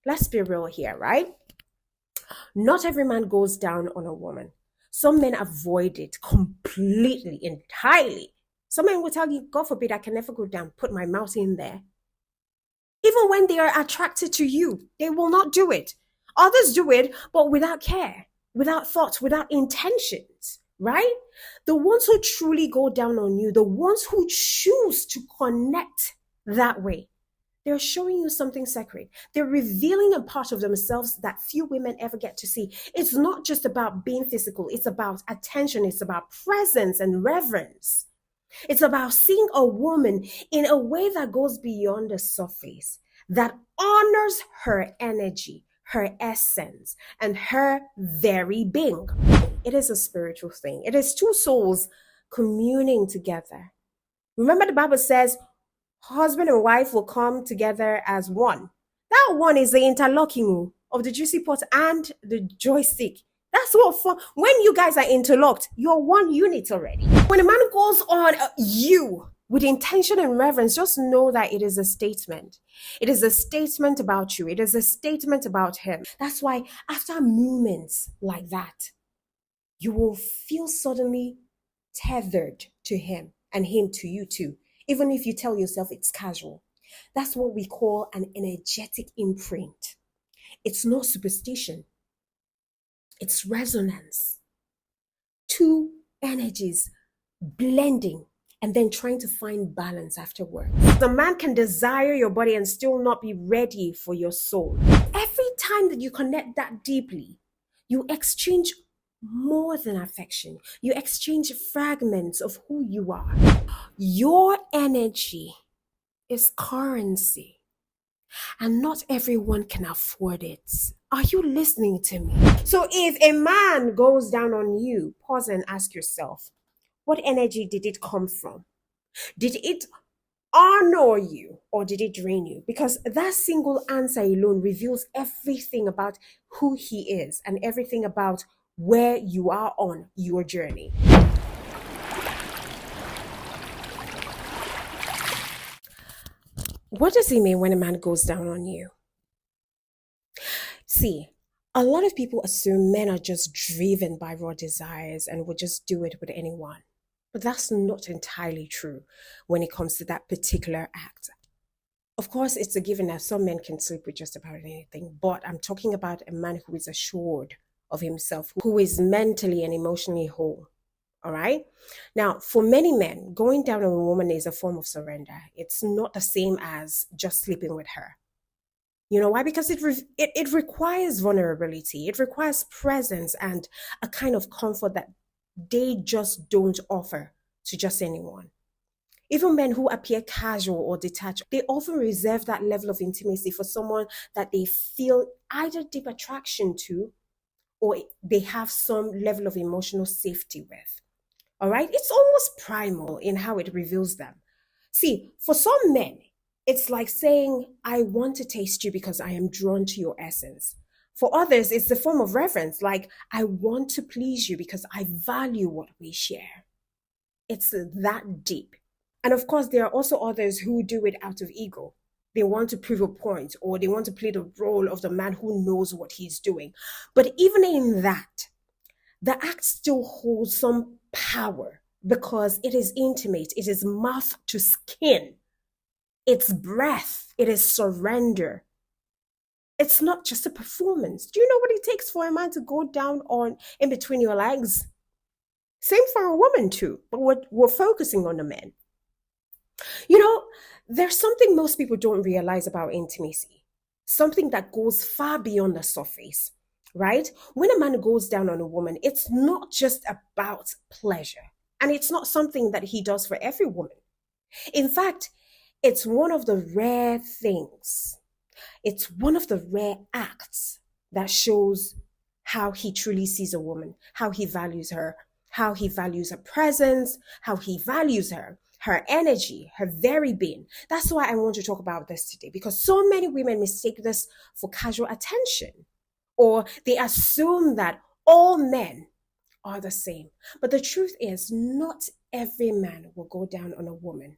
let's be real here, right? Not every man goes down on a woman. Some men avoid it completely, entirely. Some men will tell you, God forbid, I can never go down, put my mouth in there. Even when they are attracted to you, they will not do it. Others do it, but without care, without thoughts, without intentions, right? The ones who truly go down on you, the ones who choose to connect that way, they're showing you something sacred. They're revealing a part of themselves that few women ever get to see. It's not just about being physical, it's about attention, it's about presence and reverence. It's about seeing a woman in a way that goes beyond the surface, that honors her energy, her essence, and her very being. It is a spiritual thing. It is two souls communing together. Remember, the Bible says husband and wife will come together as one. That one is the interlocking of the juicy pot and the joystick. That's what fun. When you guys are interlocked, you're one unit already. When a man goes on you with intention and reverence, just know that it is a statement. It is a statement about you. It is a statement about him. That's why after moments like that, you will feel suddenly tethered to him and him to you too, even if you tell yourself it's casual. That's what we call an energetic imprint. It's not superstition. It's resonance. Two energies blending and then trying to find balance afterwards. The man can desire your body and still not be ready for your soul. Every time that you connect that deeply, you exchange more than affection. You exchange fragments of who you are. Your energy is currency. And not everyone can afford it. Are you listening to me? So if a man goes down on you, pause and ask yourself, what energy did it come from? Did it honor you or did it drain you? Because that single answer alone reveals everything about who he is and everything about where you are on your journey. What does it mean when a man goes down on you? See, a lot of people assume men are just driven by raw desires and will just do it with anyone. But that's not entirely true when it comes to that particular act. Of course, it's a given that some men can sleep with just about anything, but I'm talking about a man who is assured of himself, who is mentally and emotionally whole. All right. Now, for many men, going down on a woman is a form of surrender. It's not the same as just sleeping with her. You know why? Because it requires vulnerability. It requires presence and a kind of comfort that they just don't offer to just anyone. Even men who appear casual or detached, they often reserve that level of intimacy for someone that they feel either deep attraction to or they have some level of emotional safety with. All right? It's almost primal in how it reveals them. See, for some men, it's like saying, I want to taste you because I am drawn to your essence. For others, it's the form of reverence, like, I want to please you because I value what we share. It's that deep. And of course, there are also others who do it out of ego. They want to prove a point or they want to play the role of the man who knows what he's doing. But even in that, the act still holds some power because it is intimate, it is mouth to skin. It's breath. It is surrender. It's not just a performance. Do you know what it takes for a man to go down on in between your legs? Same for a woman too, but we're focusing on the men. You know, there's something most people don't realize about intimacy. Something that goes far beyond the surface, right? When a man goes down on a woman, it's not just about pleasure. And it's not something that he does for every woman. In fact, it's one of the rare things. It's one of the rare acts that shows how he truly sees a woman, how he values her presence, how he values her energy, her very being. That's why I want to talk about this today, because so many women mistake this for casual attention, or they assume that all men are the same. But the truth is, not every man will go down on a woman.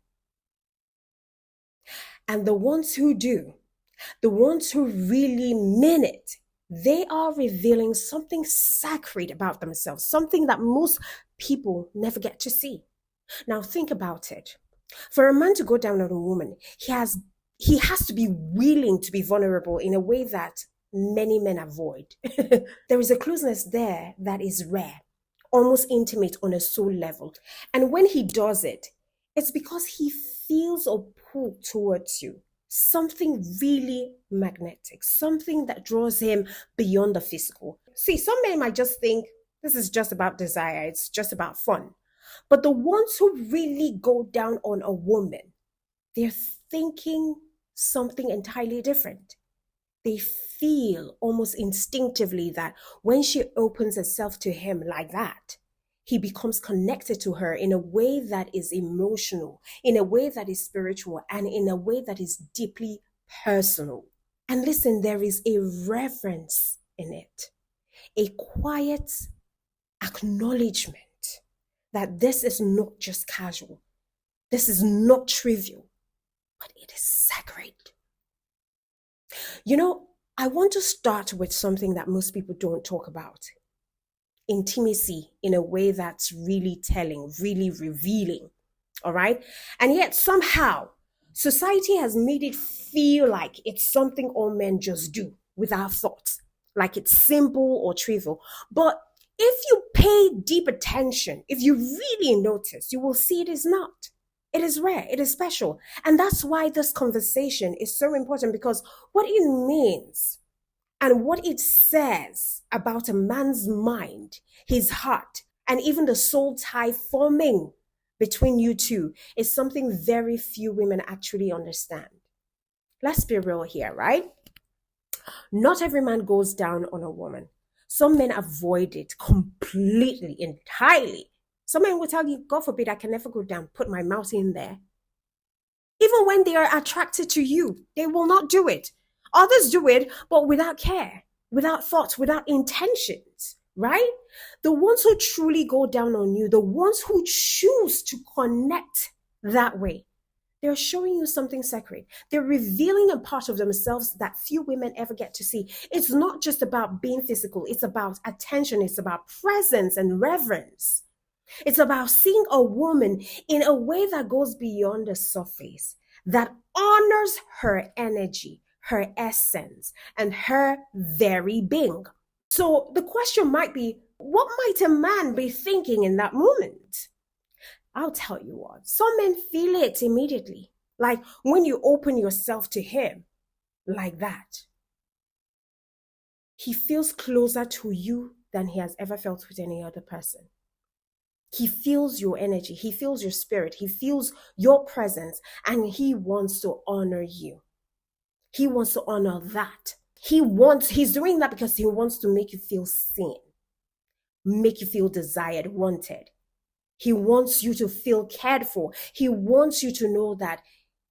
And the ones who do The ones who really mean it, they are revealing something sacred about themselves, something that most people never get to see. Now think about it. For a man to go down on a woman, he has to be willing to be vulnerable in a way that many men avoid. There is a closeness there that is rare, almost intimate on a soul level. And when he does it, it's because he feels a pull towards you. Something really magnetic, something that draws him beyond the physical. See, some men might just think this is just about desire, it's just about fun. But the ones who really go down on a woman, they're thinking something entirely different. They feel almost instinctively that when she opens herself to him like that, he becomes connected to her in a way that is emotional, in a way that is spiritual, and in a way that is deeply personal. And listen, there is a reverence in it, a quiet acknowledgement that this is not just casual, this is not trivial, but it is sacred. You know, I want to start with something that most people don't talk about: intimacy in a way that's really telling, really revealing. All right. And yet, somehow, society has made it feel like it's something all men just do without thought, like it's simple or trivial. But if you pay deep attention, if you really notice, you will see it is not. It is rare, it is special. And that's why this conversation is so important, because what it means and what it says about a man's mind, his heart, and even the soul tie forming between you two is something very few women actually understand. Let's be real here, right? Not every man goes down on a woman. Some men avoid it completely, entirely. Some men will tell you, God forbid, I can never go down, put my mouth in there. Even when they are attracted to you, they will not do it. Others do it, but without care, without thought, without intentions, right? The ones who truly go down on you, the ones who choose to connect that way, they're showing you something sacred. They're revealing a part of themselves that few women ever get to see. It's not just about being physical, it's about attention, it's about presence and reverence. It's about seeing a woman in a way that goes beyond the surface, that honors her energy, her essence, and her very being. So the question might be, what might a man be thinking in that moment? I'll tell you what, some men feel it immediately. Like when you open yourself to him like that, he feels closer to you than he has ever felt with any other person. He feels your energy, he feels your spirit, he feels your presence, and he wants to honor you. He wants to honor that. He's doing that because he wants to make you feel seen, make you feel desired, wanted. He wants you to feel cared for. He wants you to know that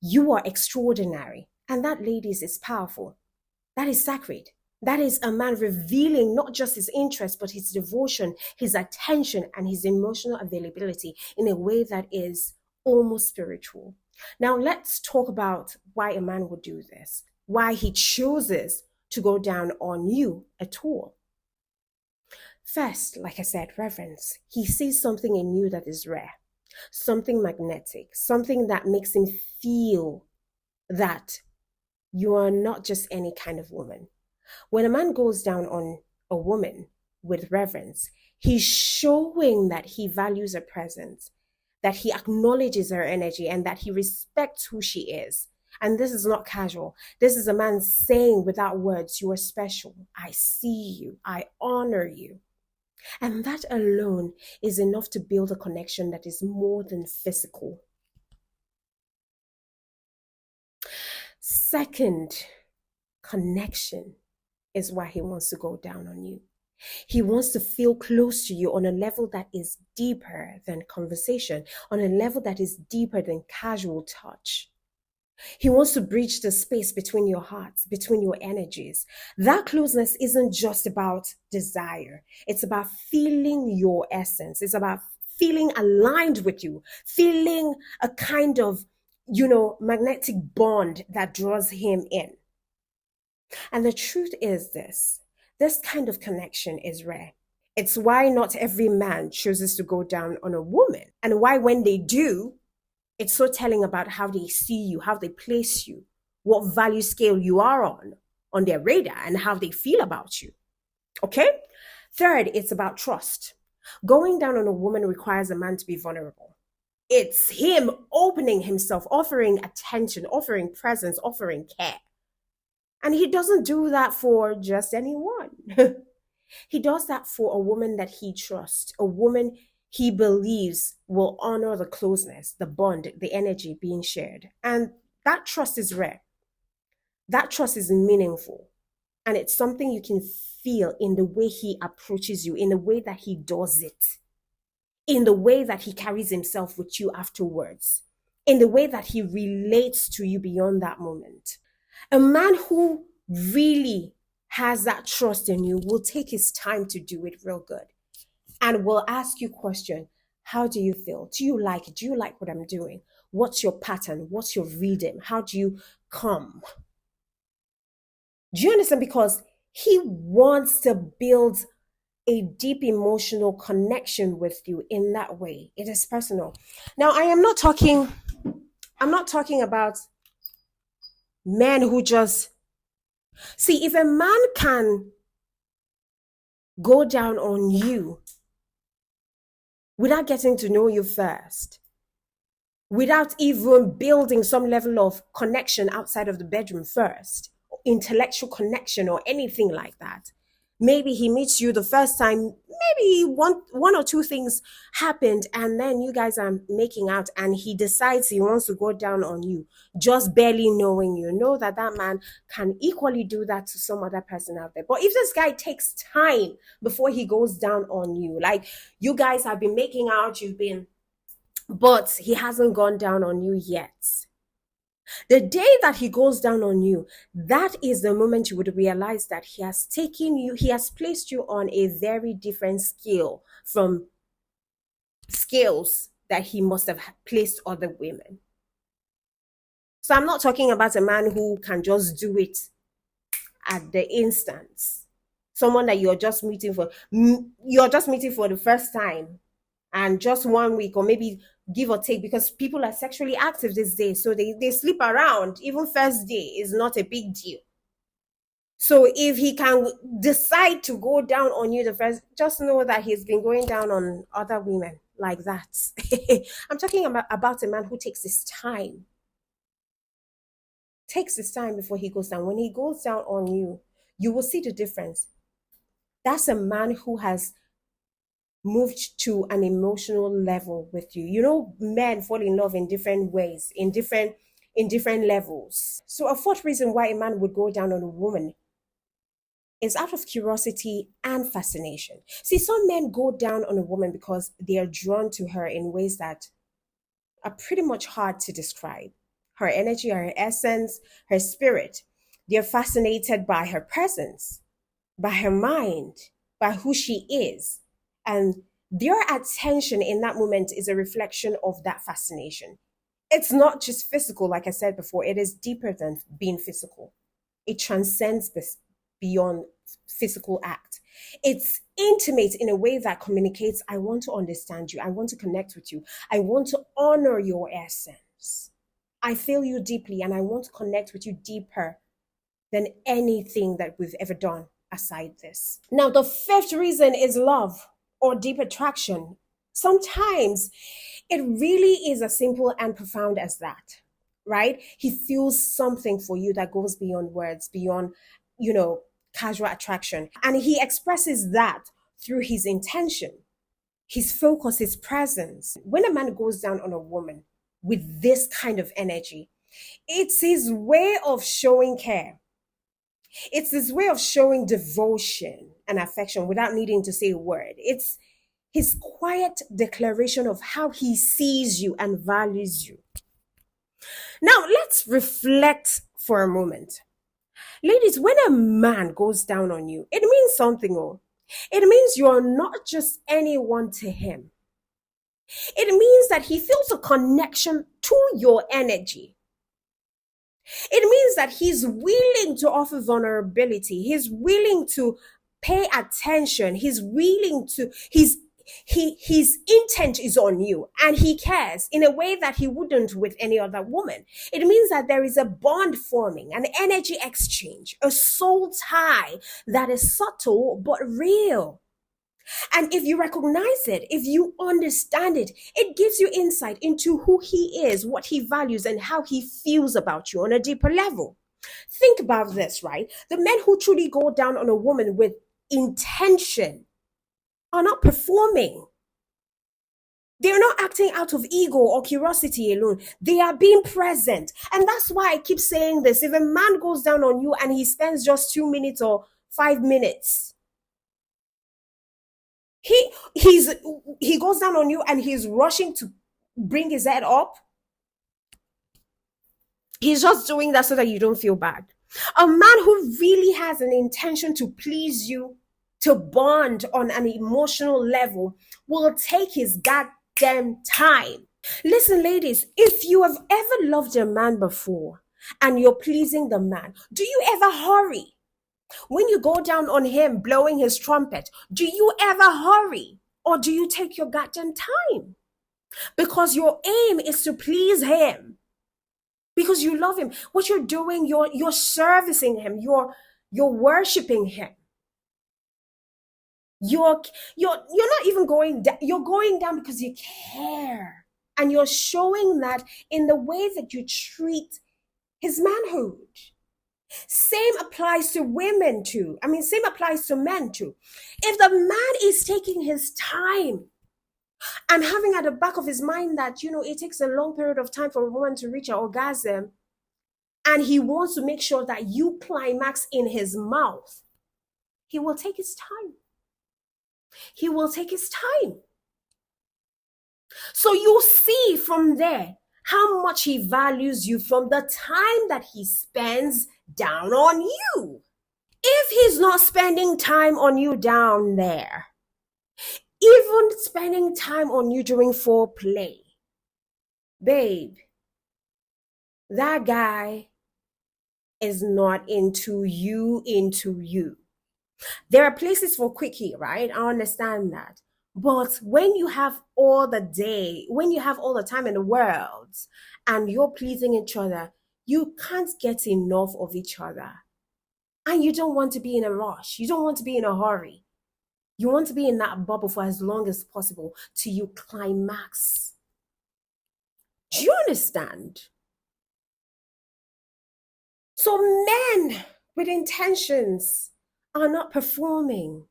you are extraordinary. And that, ladies, is powerful. That is sacred. That is a man revealing not just his interest, but his devotion, his attention, and his emotional availability in a way that is almost spiritual. Now, let's talk about why a man would do this, why he chooses to go down on you at all. First, like I said, reverence. He sees something in you that is rare, something magnetic, something that makes him feel that you are not just any kind of woman. When a man goes down on a woman with reverence, he's showing that he values her presence, that he acknowledges her energy, and that he respects who she is. And this is not casual. This is a man saying without words, you are special. I see you. I honor you. And that alone is enough to build a connection that is more than physical. Second, connection is why he wants to go down on you. He wants to feel close to you on a level that is deeper than conversation, on a level that is deeper than casual touch. He wants to bridge the space between your hearts, between your energies. That closeness isn't just about desire. It's about feeling your essence. It's about feeling aligned with you, feeling a kind of, magnetic bond that draws him in. And the truth is this kind of connection is rare. It's why not every man chooses to go down on a woman, and why, when they do, it's so telling about how they see you, how they place you, what value scale you are on their radar, and how they feel about you. Okay? Third, it's about trust. Going down on a woman requires a man to be vulnerable. It's him opening himself, offering attention, offering presence, offering care. And he doesn't do that for just anyone. He does that for a woman that he trusts, a woman he believes will honor the closeness, the bond, the energy being shared. And that trust is rare. That trust is meaningful. And it's something you can feel in the way he approaches you, in the way that he does it, in the way that he carries himself with you afterwards, in the way that he relates to you beyond that moment. A man who really has that trust in you will take his time to do it real good and will ask you question. How do you feel? Do you like it? Do you like what I'm doing? What's your pattern? What's your rhythm? How do you come? Do you understand? Because he wants to build a deep emotional connection with you in that way. It is personal. Now, I'm not talking about men who just see. If a man can go down on you without getting to know you first, without even building some level of connection outside of the bedroom first, intellectual connection or anything like that. Maybe he meets you the first time, maybe one or two things happened, and then you guys are making out, and he decides he wants to go down on you, just barely knowing you. Know that man can equally do that to some other person out there. But if this guy takes time before he goes down on you, like you guys have been making out, but he hasn't gone down on you yet. The day that he goes down on you, that is the moment you would realize that he has placed you on a very different scale from scales that he must have placed other women. So I'm not talking about a man who can just do it at the instance. Someone that you're just meeting for the first time, and just 1 week, or maybe give or take, because people are sexually active these days, so they sleep around. Even first day is not a big deal. So if he can decide to go down on you the first, just know that he's been going down on other women like that. I'm talking about a man who takes his time. Takes his time before he goes down. When he goes down on you, you will see the difference. That's a man who has moved to an emotional level with you. You know, men fall in love in different ways, in different levels. So a fourth reason why a man would go down on a woman is out of curiosity and fascination. See, some men go down on a woman because they are drawn to her in ways that are pretty much hard to describe. Her energy, her essence, her spirit. They're fascinated by her presence, by her mind, by who she is. And their attention in that moment is a reflection of that fascination. It's not just physical, like I said before, it is deeper than being physical. It transcends beyond physical act. It's intimate in a way that communicates, I want to understand you, I want to connect with you, I want to honor your essence. I feel you deeply and I want to connect with you deeper than anything that we've ever done aside this. Now, the fifth reason is love or deep attraction. Sometimes it really is as simple and profound as that, right? He feels something for you that goes beyond words, beyond, casual attraction. And he expresses that through his intention, his focus, his presence. When a man goes down on a woman with this kind of energy, it's his way of showing care. It's his way of showing devotion and affection without needing to say a word. It's his quiet declaration of how he sees you and values you. Now, let's reflect for a moment. Ladies, when a man goes down on you, it means something. It means you're not just anyone to him. It means that he feels a connection to your energy. It means that he's willing to offer vulnerability. He's willing to pay attention. He's willing to, his intent is on you and he cares in a way that he wouldn't with any other woman. It means that there is a bond forming, an energy exchange, a soul tie that is subtle but real. And if you recognize it, if you understand it, it gives you insight into who he is, what he values, and how he feels about you on a deeper level. Think about this, right? The men who truly go down on a woman with intention are not performing. They're not acting out of ego or curiosity alone. They are being present. And that's why I keep saying this. If a man goes down on you and he spends just 2 minutes or 5 minutes, he goes down on you and he's rushing to bring his head up. He's just doing that so that you don't feel bad. A man who really has an intention to please you, to bond on an emotional level, will take his goddamn time. Listen, ladies, if you have ever loved a man before and you're pleasing the man, do you ever hurry? When you go down on him blowing his trumpet, do you ever hurry or do you take your goddamn time? Because your aim is to please him. Because you love him. What you're doing, you're servicing him, you're worshiping him. You're not even going down, you're going down because you care. And you're showing that in the way that you treat his manhood. Same applies to women too. I mean, same applies to men too. If the man is taking his time and having at the back of his mind that, it takes a long period of time for a woman to reach an orgasm, and he wants to make sure that you climax in his mouth, he will take his time. He will take his time. So you see from there how much he values you from the time that he spends down on you. If he's not spending time on you down there, even spending time on you during foreplay, babe, that guy is not into you. There are places for quickie, right? I understand that. But when you have all the day, when you have all the time in the world and you're pleasing each other, you can't get enough of each other. And you don't want to be in a rush. You don't want to be in a hurry. You want to be in that bubble for as long as possible till you climax. Do you understand? So men with intentions are not performing.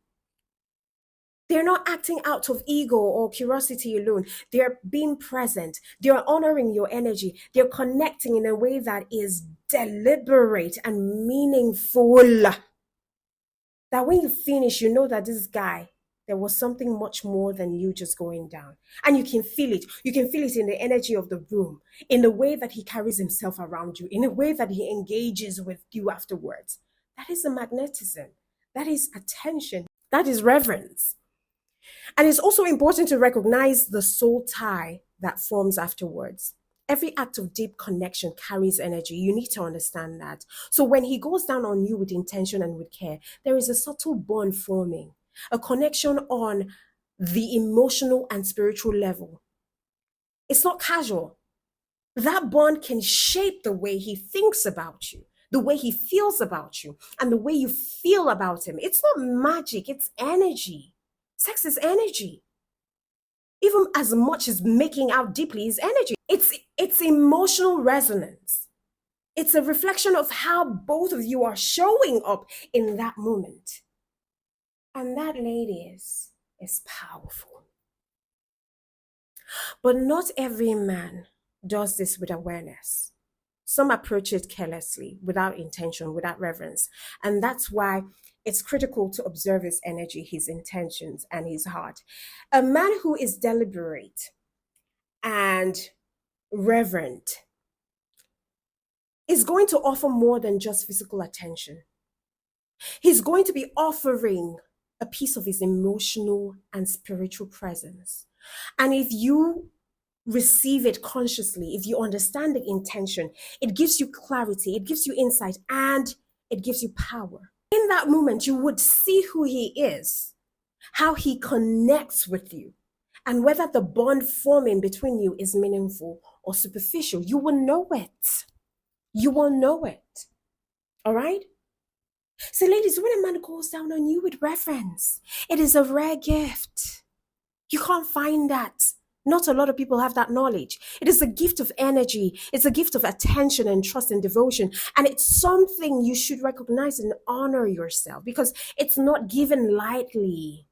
They're not acting out of ego or curiosity alone. They're being present. They're honoring your energy. They're connecting in a way that is deliberate and meaningful. That when you finish, you know that this guy, there was something much more than you just going down. And you can feel it. You can feel it in the energy of the room, in the way that he carries himself around you, in the way that he engages with you afterwards. That is a magnetism. That is attention. That is reverence. And it's also important to recognize the soul tie that forms afterwards. Every act of deep connection carries energy. You need to understand that. So when he goes down on you with intention and with care, there is a subtle bond forming, a connection on the emotional and spiritual level. It's not casual. That bond can shape the way he thinks about you, the way he feels about you, and the way you feel about him. It's not magic, it's energy. Sex is energy. Even as much as making out deeply is energy. It's emotional resonance. It's a reflection of how both of you are showing up in that moment. And that, ladies, is powerful. But not every man does this with awareness. Some approach it carelessly, without intention, without reverence. And that's why it's critical to observe his energy, his intentions, and his heart. A man who is deliberate and reverent is going to offer more than just physical attention. He's going to be offering a piece of his emotional and spiritual presence. And if you receive it consciously, if you understand the intention, it gives you clarity, it gives you insight, and it gives you power. In that moment, you would see who he is, how he connects with you, and whether the bond forming between you is meaningful or superficial. You will know it. You will know it. All right? So, ladies, when a man goes down on you with reverence, it is a rare gift. You can't find that. Not a lot of people have that knowledge. It is a gift of energy. It's a gift of attention and trust and devotion. And it's something you should recognize and honor yourself, because it's not given lightly.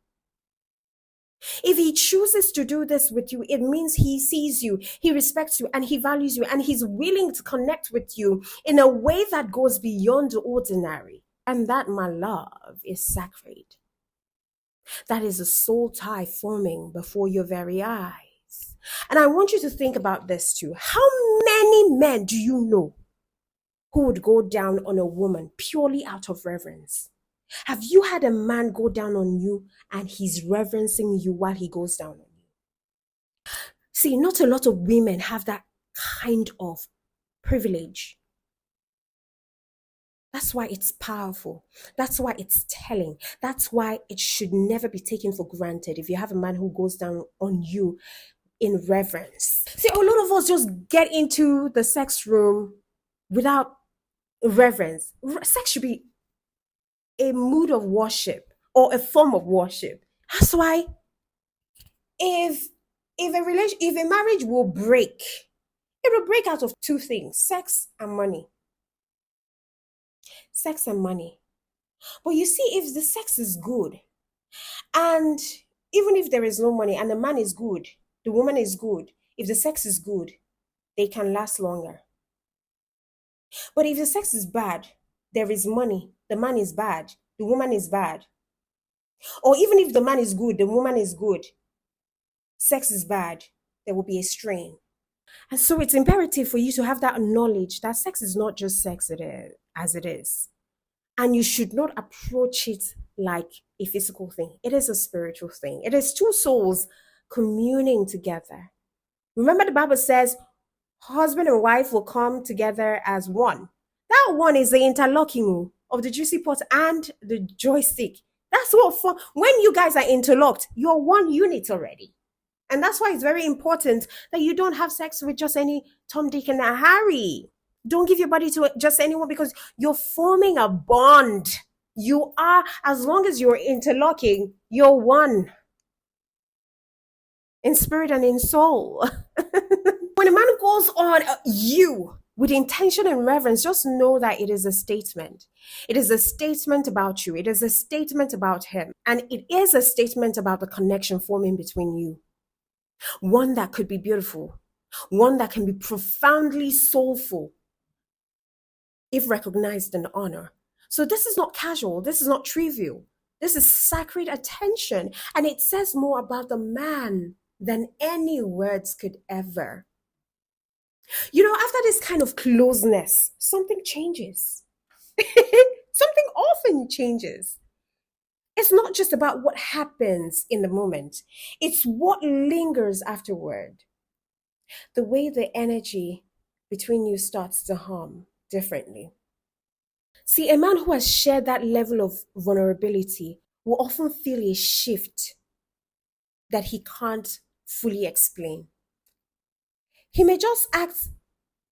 If he chooses to do this with you, it means he sees you, he respects you, and he values you, and he's willing to connect with you in a way that goes beyond the ordinary. And that, my love, is sacred. That is a soul tie forming before your very eyes. And I want you to think about this too. How many men do you know who would go down on a woman purely out of reverence? Have you had a man go down on you and he's reverencing you while he goes down on you? See, not a lot of women have that kind of privilege. That's why it's powerful. That's why it's telling. That's why it should never be taken for granted if you have a man who goes down on you in reverence. See, a lot of us just get into the sex room without reverence. Sex should be a mood of worship or a form of worship. That's why if a marriage will break, it will break out of two things: sex and money. Sex and money. But you see, if the sex is good, and even if there is no money and the man is good, the woman is good, if the sex is good, they can last longer. But if the sex is bad, there is money, the man is bad, the woman is bad. Or even if the man is good, the woman is good, sex is bad, there will be a strain. And so it's imperative for you to have that knowledge that sex is not just sex as it is. And you should not approach it like a physical thing. It is a spiritual thing. It is two souls communing together. Remember, the Bible says husband and wife will come together as one. That one is the interlocking of the juicy pot and the joystick. That's what fun. When you guys are interlocked, you're one unit already. And that's why it's very important that you don't have sex with just any Tom, Dick, and Harry. Don't give your body to just anyone, because you're forming a bond. You are, as long as you're interlocking, you're one in spirit and in soul. When a man goes on you with intention and reverence, just know that it is a statement. It is a statement about you. It is a statement about him. And it is a statement about the connection forming between you. One that could be beautiful. One that can be profoundly soulful if recognized and honored. So this is not casual. This is not trivial. This is sacred attention. And it says more about the man than any words could ever. You know, after this kind of closeness, something changes. Something often changes. It's not just about what happens in the moment. It's what lingers afterward. The way the energy between you starts to hum differently. See, a man who has shared that level of vulnerability will often feel a shift that he can't fully explain. He may just act,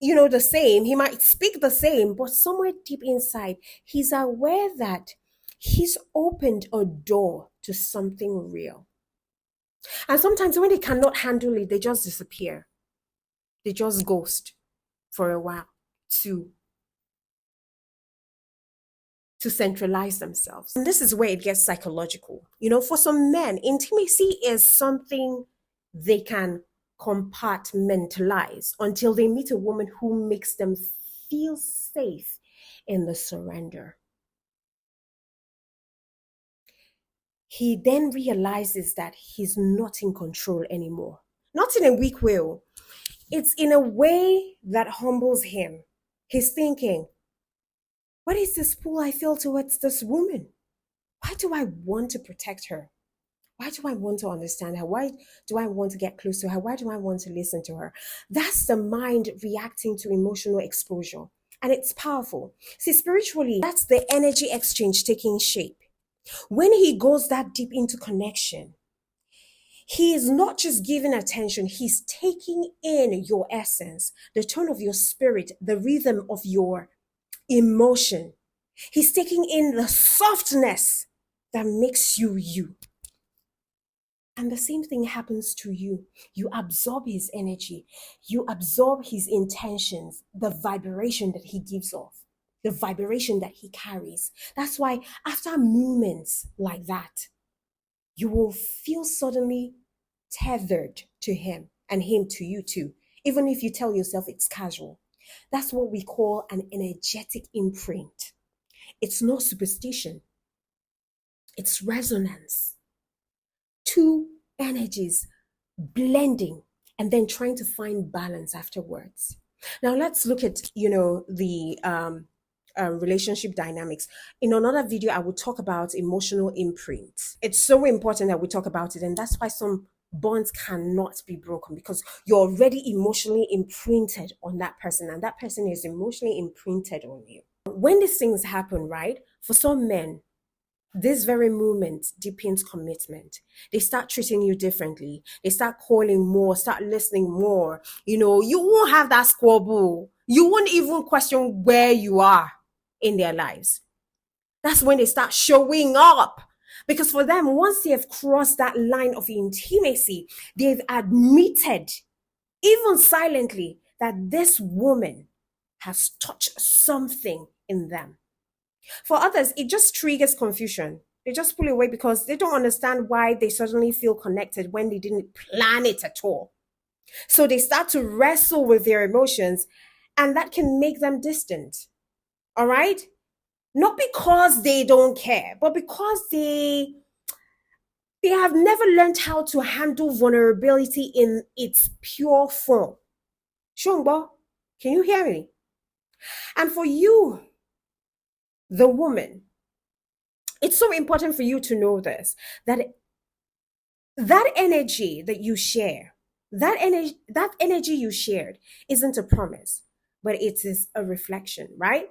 the same. He might speak the same, but somewhere deep inside, he's aware that he's opened a door to something real. And sometimes when they cannot handle it, they just disappear. They just ghost for a while to centralize themselves. And this is where it gets psychological. For some men, intimacy is something they can compartmentalize until they meet a woman who makes them feel safe in the surrender. He then realizes that he's not in control anymore. Not in a weak way. It's in a way that humbles him. He's thinking, what is this pull I feel towards this woman? Why do I want to protect her? Why do I want to understand her? Why do I want to get close to her? Why do I want to listen to her? That's the mind reacting to emotional exposure. And it's powerful. See, spiritually, that's the energy exchange taking shape. When he goes that deep into connection, he is not just giving attention, he's taking in your essence, the tone of your spirit, the rhythm of your emotion. He's taking in the softness that makes you you. And the same thing happens to you. You absorb his energy, you absorb his intentions, the vibration that he gives off, the vibration that he carries. That's why, after moments like that, you will feel suddenly tethered to him and him to you too, even if you tell yourself it's casual. That's what we call an energetic imprint. It's not superstition, it's resonance. Two energies blending and then trying to find balance afterwards. Now let's look at the relationship dynamics. In another video, I will talk about emotional imprint. It's so important that we talk about it, and that's why some bonds cannot be broken, because you're already emotionally imprinted on that person, and that person is emotionally imprinted on you. When these things happen, right, for some men, this very moment deepens commitment. They start treating you differently. They start calling more, start listening more. You won't have that squabble. You won't even question where you are in their lives. That's when they start showing up. Because for them, once they have crossed that line of intimacy, they've admitted, even silently, that this woman has touched something in them. For others, it just triggers confusion. They just pull away because they don't understand why they suddenly feel connected when they didn't plan it at all. So they start to wrestle with their emotions, and that can make them distant. All right? Not because they don't care, but because they have never learned how to handle vulnerability in its pure form. Shongbo, can you hear me? And for you, the woman, it's so important for you to know this, that energy that you share, that energy you shared isn't a promise, but it is a reflection, right?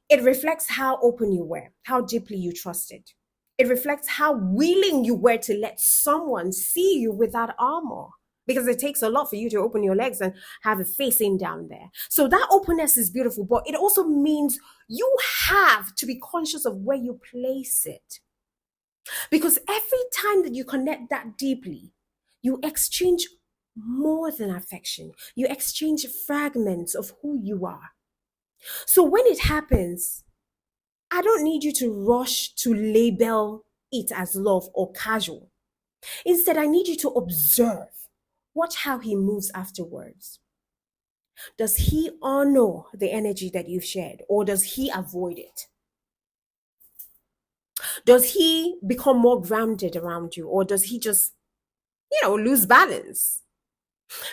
It reflects how open you were, how deeply you trusted. It reflects how willing you were to let someone see you without armor. Because it takes a lot for you to open your legs and have it facing down there. So that openness is beautiful, but it also means you have to be conscious of where you place it. Because every time that you connect that deeply, you exchange more than affection. You exchange fragments of who you are. So when it happens, I don't need you to rush to label it as love or casual. Instead, I need you to observe. Watch how he moves afterwards. Does he honor the energy that you've shared, or does he avoid it? Does he become more grounded around you, or does he just, lose balance?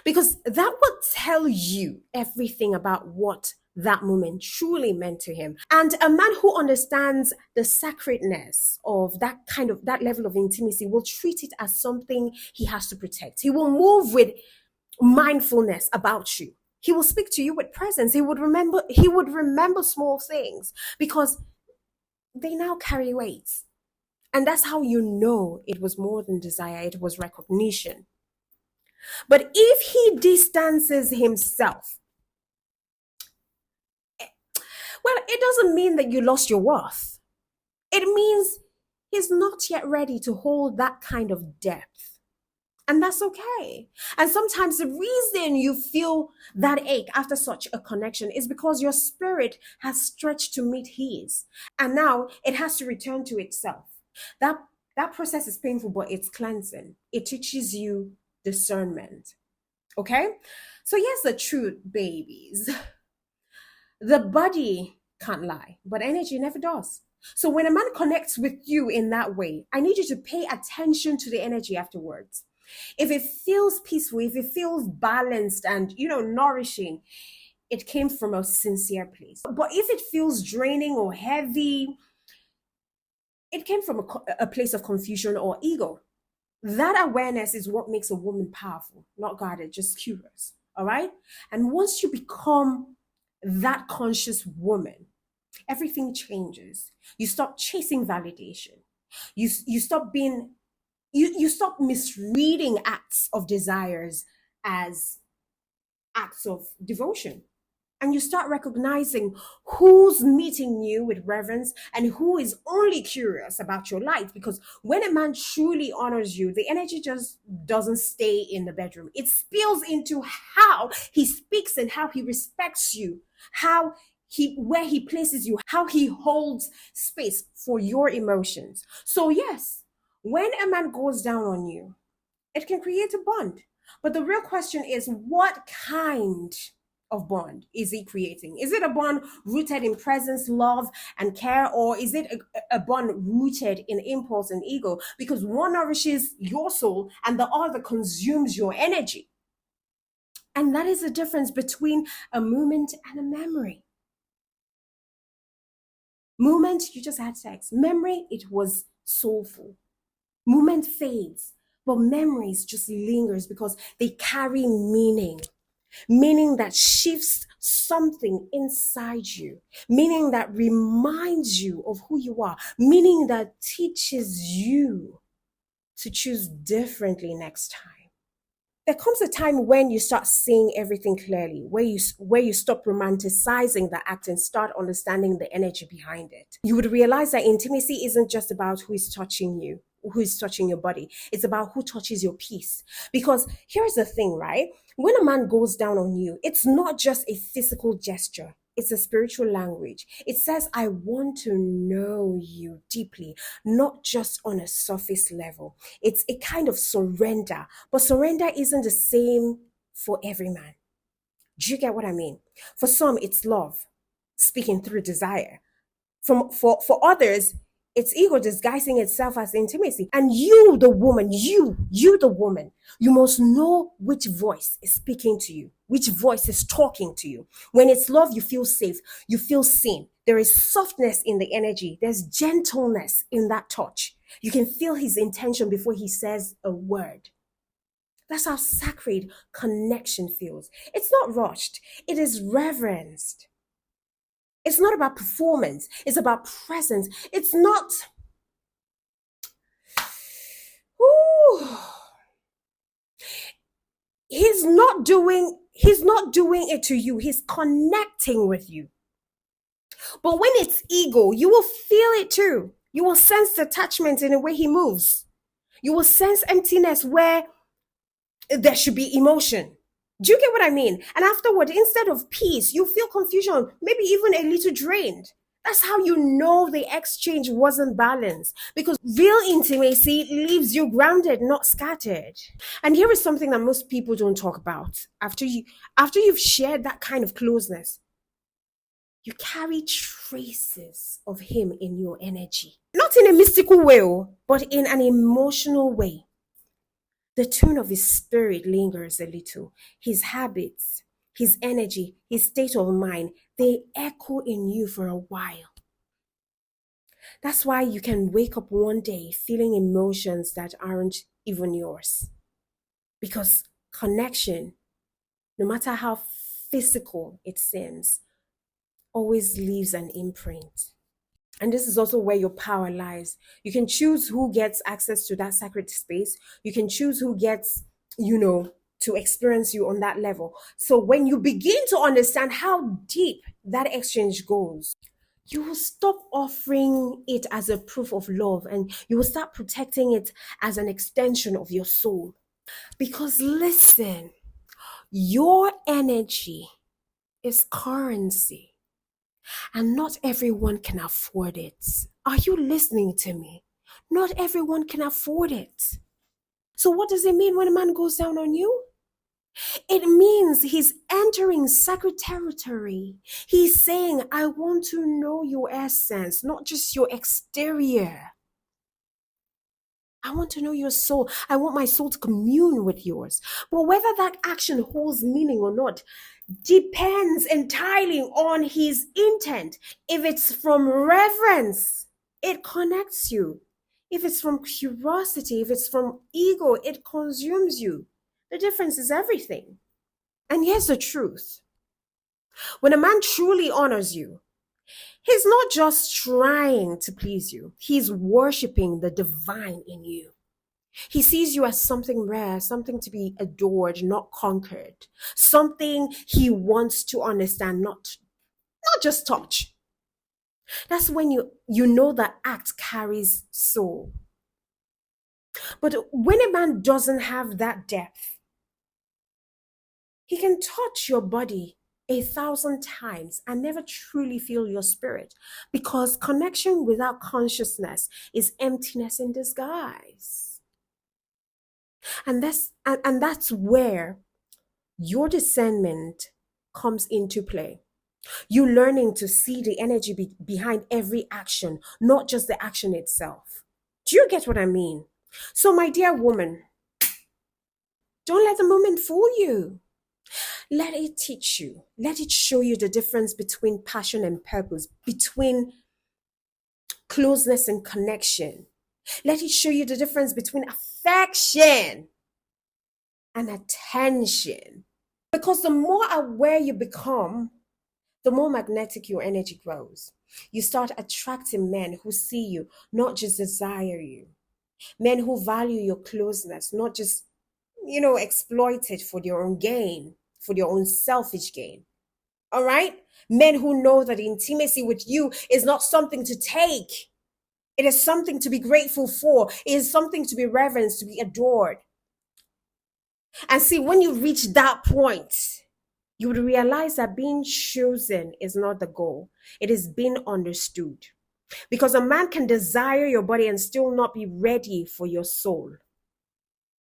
Because that will tell you everything about what that moment truly meant to him. And a man who understands the sacredness of that level of intimacy will treat it as something he has to protect. He will move with mindfulness about you. He will speak to you with presence. He would remember small things because they now carry weight. And that's how you know it was more than desire, it was recognition. But if he distances himself, well, it doesn't mean that you lost your worth. It means he's not yet ready to hold that kind of depth. And that's okay. And sometimes the reason you feel that ache after such a connection is because your spirit has stretched to meet his. And now it has to return to itself. That process is painful, but it's cleansing. It teaches you discernment. Okay? So here's the truth, babies. The body can't lie, but energy never does. So when a man connects with you in that way, I need you to pay attention to the energy afterwards. If it feels peaceful, if it feels balanced and, nourishing, it came from a sincere place. But if it feels draining or heavy, it came from a place of confusion or ego. That awareness is what makes a woman powerful, not guarded, just curious. All right. And once you become that conscious woman, everything changes. You stop chasing validation. You stop being you stop misreading acts of desires as acts of devotion, and you start recognizing who's meeting you with reverence and who is only curious about your light. Because when a man truly honors you, the energy just doesn't stay in the bedroom, it spills into how he speaks and how he respects you, how he where he places you, how he holds space for your emotions. So yes, when a man goes down on you, it can create a bond. But the real question is, what kind of bond is he creating? Is it a bond rooted in presence, love, and care, or is it a bond rooted in impulse and ego? Because one nourishes your soul and the other consumes your energy. And that is the difference between a moment and a memory. Moment, you just had sex. Memory, it was soulful. Moment fades, but memories just lingers because they carry meaning. Meaning that shifts something inside you, meaning that reminds you of who you are, meaning that teaches you to choose differently next time. There comes a time when you start seeing everything clearly, where you stop romanticizing the act and start understanding the energy behind it. You would realize that intimacy isn't just about who is touching you, who is touching your body. It's about who touches your peace. Because here's the thing, right? When a man goes down on you, it's not just a physical gesture. It's a spiritual language. It says, I want to know you deeply, not just on a surface level. It's a kind of surrender, but surrender isn't the same for every man. Do you get what I mean? For some, it's love speaking through desire. For others, it's ego disguising itself as intimacy. And you, the woman, you, the woman, you must know which voice is speaking to you, which voice is talking to you. When it's love, you feel safe, you feel seen. There is softness in the energy, there's gentleness in that touch. You can feel his intention before he says a word. That's how sacred connection feels. It's not rushed, it is reverenced. It's not about performance, it's about presence. It's not, ooh, he's not doing it to you. He's connecting with you. But when it's ego, you will feel it too. You will sense detachment in the way he moves. You will sense emptiness where there should be emotion. Do you get what I mean? And afterward, instead of peace, you feel confusion, maybe even a little drained. That's how you know the exchange wasn't balanced, because real intimacy leaves you grounded, not scattered. And here is something that most people don't talk about. After you've shared that kind of closeness, you carry traces of him in your energy. Not in a mystical way, but in an emotional way. The tune of his spirit lingers a little. His habits, his energy, his state of mind, they echo in you for a while. That's why you can wake up one day feeling emotions that aren't even yours. Because connection, no matter how physical it seems, always leaves an imprint. And this is also where your power lies. You can choose who gets access to that sacred space. You can choose who gets, to experience you on that level. So when you begin to understand how deep that exchange goes, you will stop offering it as a proof of love and you will start protecting it as an extension of your soul. Because listen, your energy is currency. And not everyone can afford it. Are you listening to me? Not everyone can afford it. So, what does it mean when a man goes down on you? It means he's entering sacred territory. He's saying, I want to know your essence, not just your exterior. I want to know your soul. I want my soul to commune with yours. But whether that action holds meaning or not depends entirely on his intent. If it's from reverence, it connects you. If it's from curiosity, if it's from ego, it consumes you. The difference is everything. And here's the truth: when a man truly honors you, he's not just trying to please you, he's worshiping the divine in you. He sees you as something rare, something to be adored, not conquered, something he wants to understand, not just touch. That's when you know that act carries soul. But when a man doesn't have that depth, he can touch your body 1,000 times and never truly feel your spirit, because connection without consciousness is emptiness in disguise. And that's where your discernment comes into play. You learning to see the energy behind every action, not just the action itself. Do you get what I mean? So, my dear woman, don't let the moment fool you. Let it teach you. Let it show you the difference between passion and purpose, between closeness and connection. Let it show you the difference between affection and attention. Because the more aware you become, the more magnetic your energy grows. You start attracting men who see you, not just desire you. Men who value your closeness, not just, exploit it for their own gain, for their own selfish gain. All right? Men who know that intimacy with you is not something to take. It is something to be grateful for. It is something to be reverenced, to be adored. And see, when you reach that point, you would realize that being chosen is not the goal. It is being understood. Because a man can desire your body and still not be ready for your soul.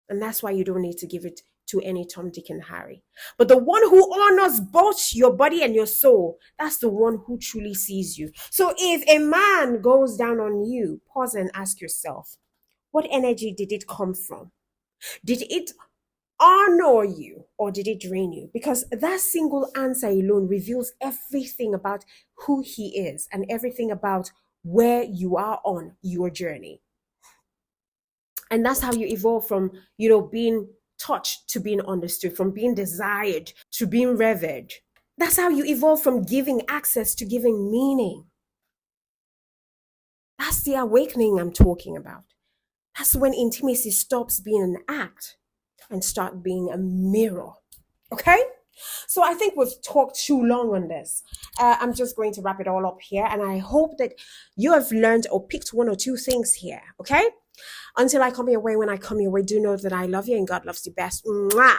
And that's why you don't need to give it to any Tom, Dick, and Harry. But the one who honors both your body and your soul, that's the one who truly sees you. So if a man goes down on you, pause and ask yourself, what energy did it come from? Did it honor you or did it drain you? Because that single answer alone reveals everything about who he is and everything about where you are on your journey. And that's how you evolve from, being touched to being understood, from being desired to being revered. That's how you evolve from giving access to giving meaning. That's the awakening I'm talking about. That's when intimacy stops being an act and start being a mirror. Okay? So I think we've talked too long on this. I'm just going to wrap it all up here. And I hope that you have learned or picked one or two things here. Okay? Until I come your way, when I come your way, do know that I love you and God loves you best. Mwah.